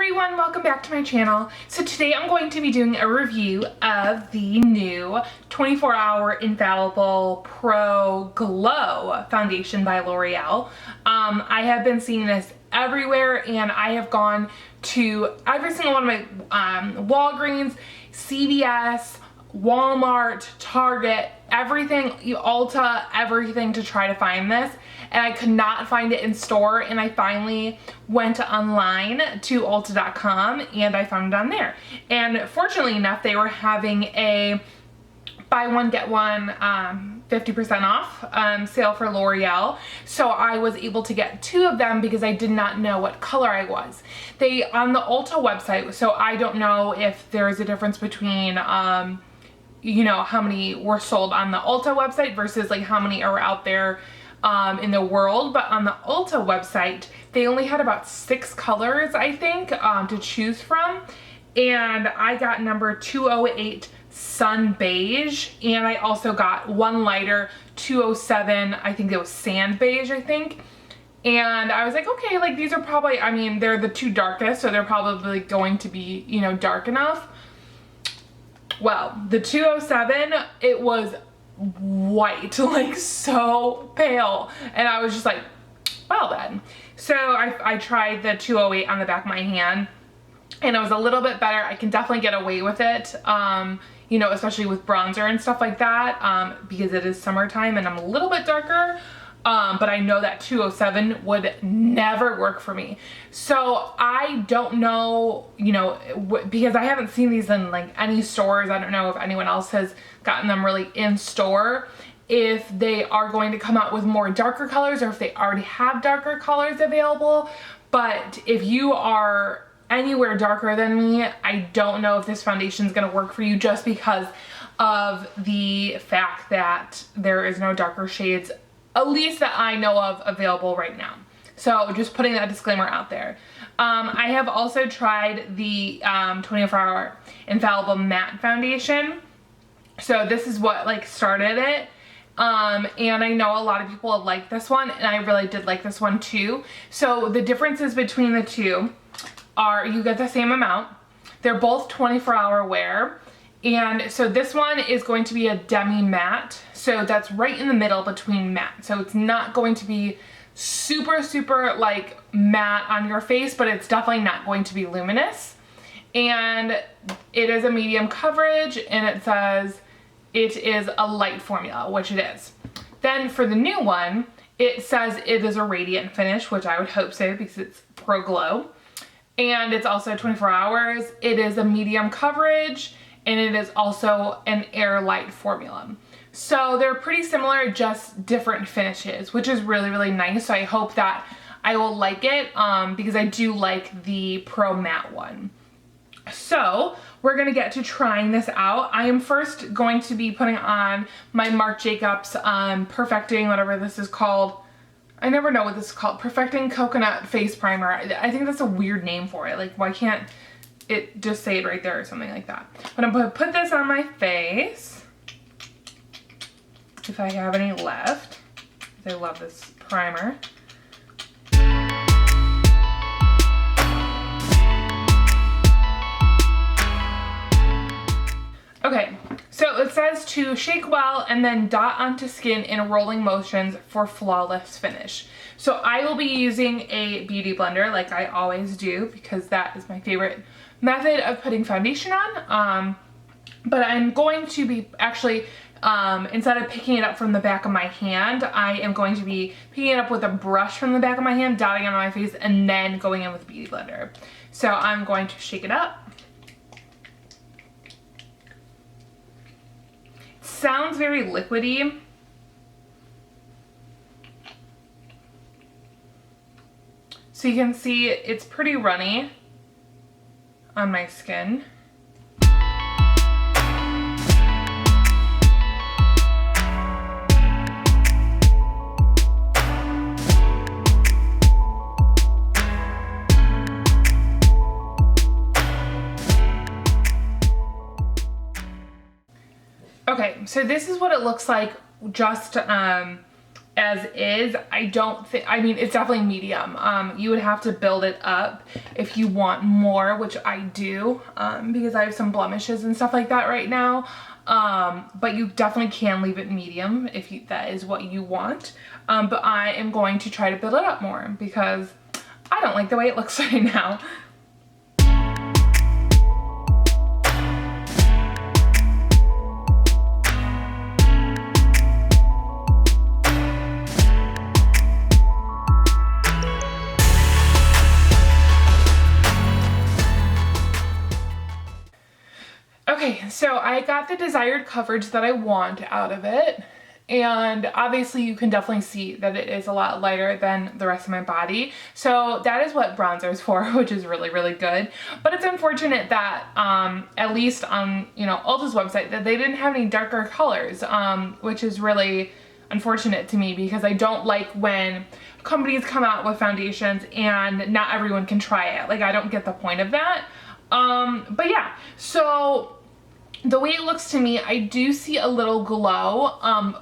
everyone, welcome back to my channel. So today I'm going to be doing a review of the new 24-hour Infallible Pro Glow foundation by L'Oreal. I have been seeing this everywhere and I have gone to every single one of my Walgreens, CVS, Walmart, Target, everything, Ulta, everything to try to find this, and I could not find it in store, and I finally went online to ulta.com and I found it on there. And fortunately enough, they were having a buy one get one 50% off sale for L'Oreal, so I was able to get two of them because I did not know what color I was. They on the Ulta website, so I don't know if there is a difference between you know, how many were sold on the Ulta website versus like how many are out there in the world, but on the Ulta website they only had about 6 colors, I think, to choose from, and I got number 208 Sun Beige, and I also got one lighter 207, I think it was Sand Beige, I think. And I was like, okay, like these are probably, I mean, they're the two darkest, so they're probably going to be, you know, dark enough. Well, the 207, it was white, like so pale, and I was just like, well then. So I tried the 208 on the back of my hand, and it was a little bit better. I can definitely get away with it, you know, especially with bronzer and stuff like that, because it is summertime and I'm a little bit darker. But I know that 207 would never work for me. So I don't know, you know, because I haven't seen these in like any stores. I don't know if anyone else has gotten them really in store, if they are going to come out with more darker colors or if they already have darker colors available. But if you are anywhere darker than me, I don't know if this foundation is going to work for you, just because of the fact that there is no darker shades, at least that I know of, available right now. So just putting that disclaimer out there. I have also tried the 24-hour Infallible Matte Foundation. So this is what like started it. And I know a lot of people have liked this one, and I really did like this one too. So the differences between the two are you get the same amount. They're both 24-hour wear. And so this one is going to be a demi matte, so that's right in the middle between matte. So it's not going to be super like matte on your face, but it's definitely not going to be luminous. And it is a medium coverage, and it says it is a light formula, which it is. Then for the new one, it says it is a radiant finish, which I would hope so because it's Pro Glow. And it's also 24 hours. It is a medium coverage, and it is also an air light formula. So they're pretty similar, just different finishes, which is really nice. So I hope that I will like it, because I do like the Pro Matte one. So we're gonna get to trying this out. I am first going to be putting on my Marc Jacobs Perfecting, whatever this is called. I never know what this is called. Perfecting Coconut Face Primer. I think that's a weird name for it. Like, why can't it just say it right there or something like that? But I'm gonna put this on my face, if I have any left. I love this primer. Okay, so it says to shake well and then dot onto skin in rolling motions for flawless finish. So I will be using a beauty blender like I always do, because that is my favorite method of putting foundation on. But I'm going to be actually, instead of picking it up from the back of my hand, I am going to be picking it up with a brush from the back of my hand, dotting on my face, and then going in with a beauty blender. So I'm going to shake it up. It sounds very liquidy. So you can see it's pretty runny on my skin. Okay, so this is what it looks like just as is. I don't think, I mean, it's definitely medium. You would have to build it up if you want more, which I do, because I have some blemishes and stuff like that right now. But you definitely can leave it medium if that is what you want. But I am going to try to build it up more because I don't like the way it looks right now. Okay, so I got the desired coverage that I want out of it, and obviously you can definitely see that it is a lot lighter than the rest of my body, so that is what bronzer is for, which is really, really good. But it's unfortunate that, at least on, you know, Ulta's website, that they didn't have any darker colors, which is really unfortunate to me because I don't like when companies come out with foundations and not everyone can try it. Like, I don't get the point of that. But yeah, so the way it looks to me, I do see a little glow,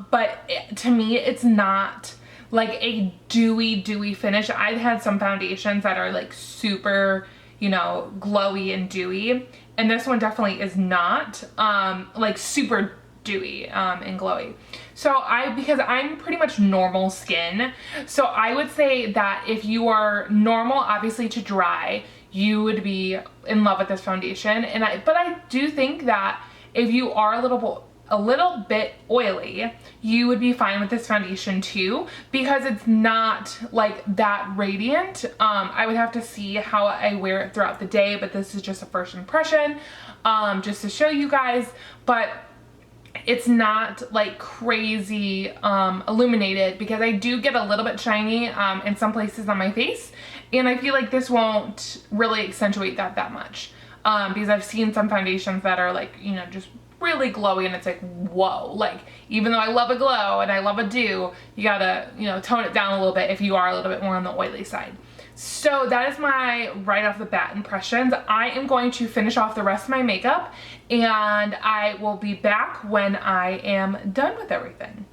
but to me, it's not like a dewy finish. I've had some foundations that are like super, you know, glowy and dewy, and this one definitely is not, like super dewy, and glowy. So because I'm pretty much normal skin, so I would say that if you are normal, obviously to dry, you would be in love with this foundation. But I do think that if you are a little bit oily, you would be fine with this foundation too, because it's not like that radiant. I would have to see how I wear it throughout the day, but this is just a first impression, just to show you guys. But it's not like crazy illuminated, because I do get a little bit shiny in some places on my face, and I feel like this won't really accentuate that much, because I've seen some foundations that are like, you know, just really glowy, and it's like, whoa, like, even though I love a glow and I love a dew, you gotta, you know, tone it down a little bit if you are a little bit more on the oily side. So that is my right off the bat impressions. I am going to finish off the rest of my makeup, and I will be back when I am done with everything.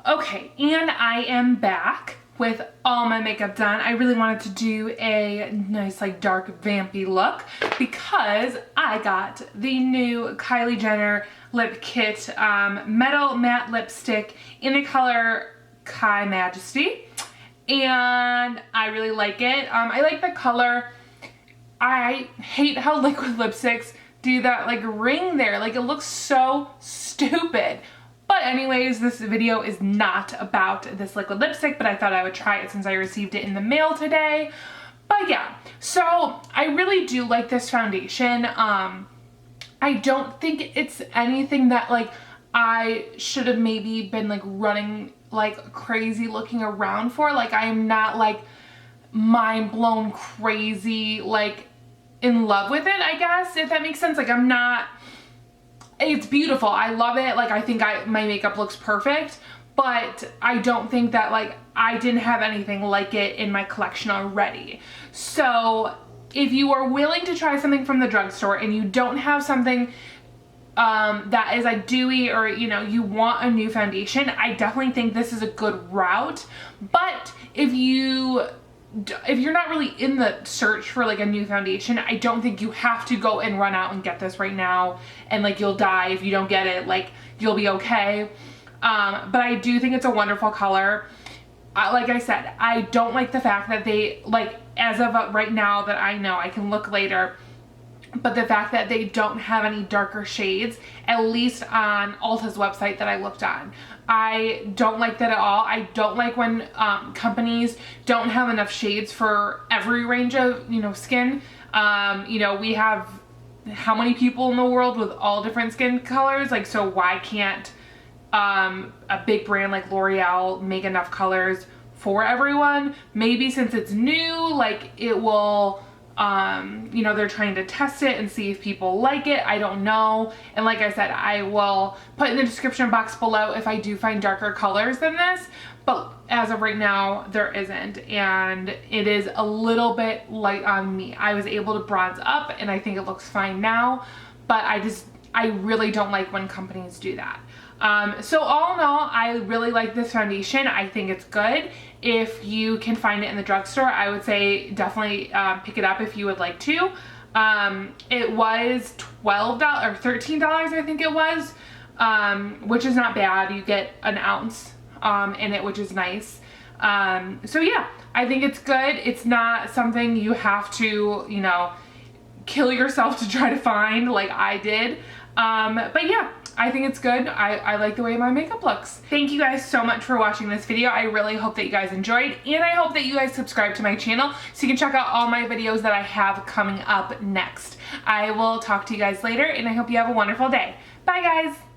Okay, and I am back with all my makeup done. I really wanted to do a nice like dark vampy look because I got the new Kylie Jenner lip kit metal matte lipstick in the color Kai Majesty, and I really like it. I like the color. I hate how liquid lipsticks do that like ring there. Like, it looks so stupid. But anyways, this video is not about this liquid lipstick, but I thought I would try it since I received it in the mail today. But yeah, so I really do like this foundation. I don't think it's anything that like I should have maybe been like running like crazy looking around for. Like, I am not like mind blown crazy like in love with it, I guess, if that makes sense. Like, I'm not, it's beautiful, I love it, like I think my makeup looks perfect, but I don't think that like I didn't have anything like it in my collection already. So if you are willing to try something from the drugstore and you don't have something that is like dewy, or you know, you want a new foundation, I definitely think this is a good route. But if you're not really in the search for like a new foundation, I don't think you have to go and run out and get this right now, and like you'll die if you don't get it. Like, you'll be okay. But I do think it's a wonderful color. Like I said, I don't like the fact that they, like, as of right now that I know, I can look later, but the fact that they don't have any darker shades, at least on Ulta's website that I looked on. I don't like that at all. I don't like when companies don't have enough shades for every range of, you know, skin. You know, we have how many people in the world with all different skin colors? Like, so why can't a big brand like L'Oreal make enough colors for everyone? Maybe since it's new, like, it will, you know, they're trying to test it and see if people like it. I don't know. And like I said, I will put in the description box below if I do find darker colors than this, but as of right now, there isn't, and it is a little bit light on me. I was able to bronze up, and I think it looks fine now, but I really don't like when companies do that. So all in all, I really like this foundation. I think it's good. If you can find it in the drugstore, I would say definitely pick it up if you would like to. It was $12 or $13, I think it was, which is not bad. You get an ounce in it, which is nice. So yeah, I think it's good. It's not something you have to, you know, kill yourself to try to find like I did. But yeah, I think it's good. I like the way my makeup looks. Thank you guys so much for watching this video. I really hope that you guys enjoyed, and I hope that you guys subscribe to my channel so you can check out all my videos that I have coming up next. I will talk to you guys later, and I hope you have a wonderful day. Bye guys!